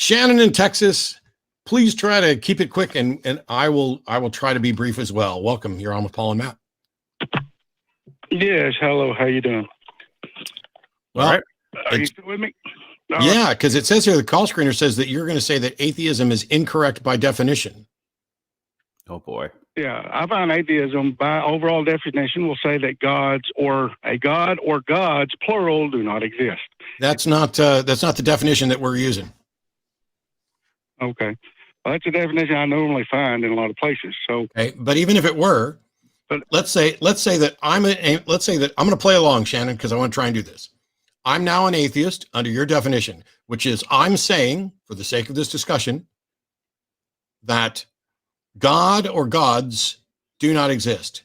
Shannon in Texas, please try to keep it quick, and I will try to be brief as well. Welcome. You're on with Paul and Matt. Yes. Hello. How you doing? Well, all right. Are you still with me? Yeah, because it says here, the call screener says that you're going to say that atheism is incorrect by definition. Oh boy. Yeah, I find atheism by overall definition will say that gods or a god or gods plural do not exist. That's not the definition that we're using. Okay. Well, that's a definition I normally find in a lot of places. So, okay, but even if it were, but let's say that I'm going to play along, Shannon, because I want to try and do this. I'm now an atheist under your definition, which is I'm saying, for the sake of this discussion, that God or gods do not exist.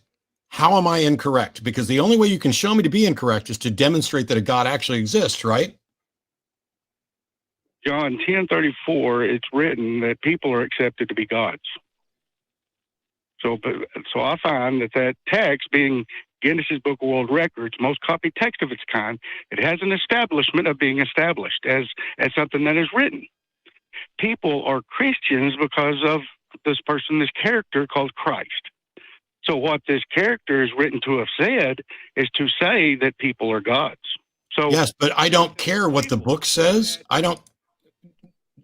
How am I incorrect? Because the only way you can show me to be incorrect is to demonstrate that a God actually exists, right? John 10:34, it's written that people are accepted to be gods. So I find that text, being Guinness's Book of World Records, most copied text of its kind, it has an establishment of being established as something that is written. People are Christians because of this character called Christ. So what this character is written to have said is to say that people are gods. So yes, but I don't care what the book says.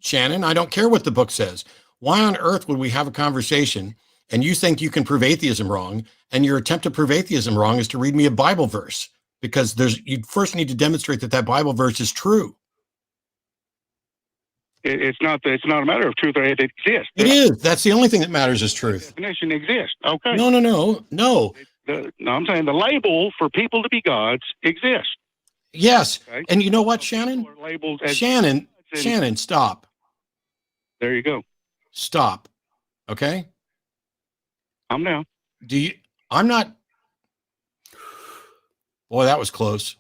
Shannon, I don't care what the book says. Why on earth would we have a conversation and you think you can prove atheism wrong, and your attempt to prove atheism wrong is to read me a Bible verse? Because you first need to demonstrate that Bible verse is true. It's not a matter of truth or it exists. It is. That's the only thing that matters is truth. The definition exists. Okay. No. No, I'm saying the label for people to be gods exists. Yes. Okay? And you know what, Shannon? Shannon, stop. There you go. Stop. Okay? I'm now. I'm not. Boy, that was close.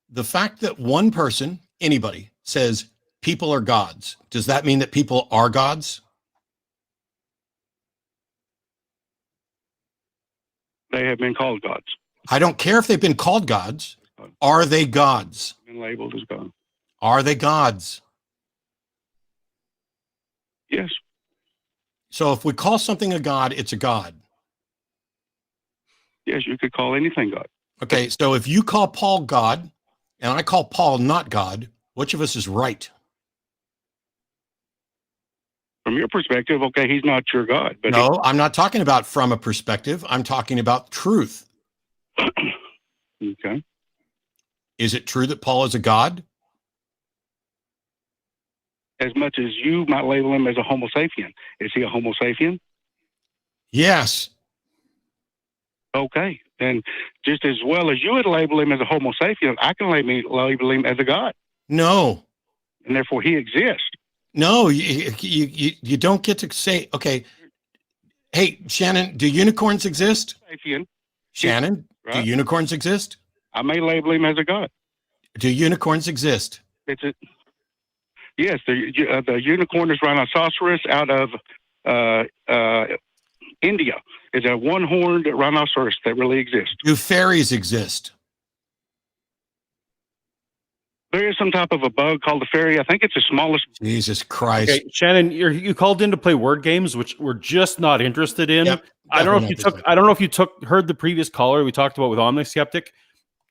The fact that one person, anybody, says people are gods, does that mean that people are gods? They have been called gods. I don't care if they've been called gods. Are they gods? Been labeled as gods. Are they gods? Yes. So if we call something a god, it's a god. Yes, you could call anything God. Okay, so if you call Paul God and I call Paul not God, which of us is right? From your perspective, okay, he's not your God. But no, I'm not talking about from a perspective. I'm talking about truth. Okay. Is it true that Paul is a god? As much as you might label him as a homo sapien. Is he a homo sapien? Yes. Okay. Then just as well as you would label him as a homo sapien, I can label him as a god. No. And therefore he exists. No, you don't get to say, okay, hey, Shannon, do unicorns exist? Sapien. Shannon, right? Do unicorns exist? I may label him as a god. Do unicorns exist? Yes, the unicorn is rhinoceros out of India. Is a one-horned rhinoceros that really exists. Do fairies exist? There is some type of a bug called the fairy. I think it's the smallest. Jesus Christ. Okay, Shannon, you called in to play word games, which we're just not interested in. Yep, I don't know if you heard the previous caller we talked about with Omniskeptic.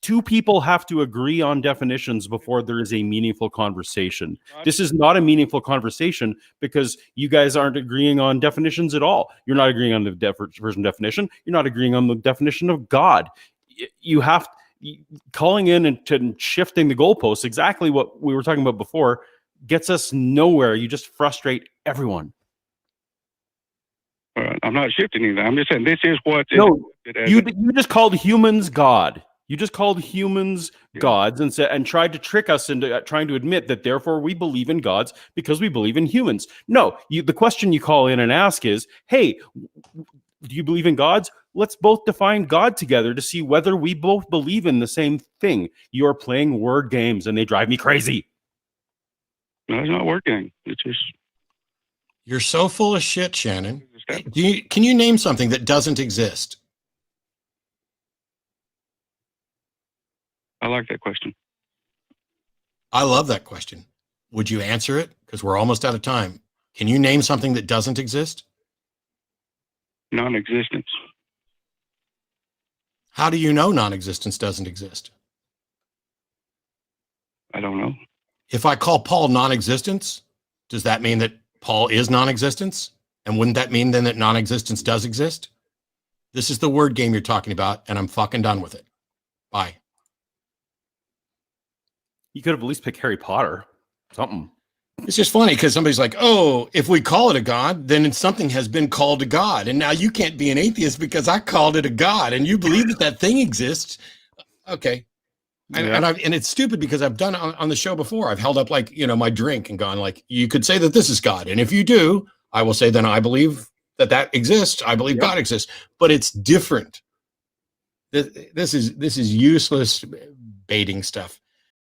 Two people have to agree on definitions before there is a meaningful conversation. This is not a meaningful conversation because you guys aren't agreeing on definitions at all. You're not agreeing on the version definition. You're not agreeing on the definition of God. You have calling in and shifting the goalposts, exactly what we were talking about before, gets us nowhere. You just frustrate everyone. I'm not shifting anything. I'm just saying this is what. No, you just called humans God. You just called humans gods and tried to trick us into trying to admit that therefore we believe in gods because we believe in humans. No, the question you call in and ask is, hey, do you believe in gods? Let's both define God together to see whether we both believe in the same thing. You're playing word games and they drive me crazy. No, it's not working. It's just... You're so full of shit, Shannon. Can you name something that doesn't exist? I like that question. I love that question. Would you answer it? Because we're almost out of time. Can you name something that doesn't exist? Non-existence. How do you know non-existence doesn't exist? I don't know. If I call Paul non-existence, does that mean that Paul is non-existence? And wouldn't that mean then that non-existence does exist? This is the word game you're talking about, and I'm fucking done with it. Bye. You could have at least picked Harry Potter. Something. It's just funny because somebody's like, oh, if we call it a god, then something has been called a god. And now you can't be an atheist because I called it a god and you believe that that thing exists. Okay. And it's stupid because I've done it on the show before. I've held up like, my drink and gone like, you could say that this is God. And if you do, I will say, then I believe that exists. I believe God exists, but it's different. This is useless baiting stuff.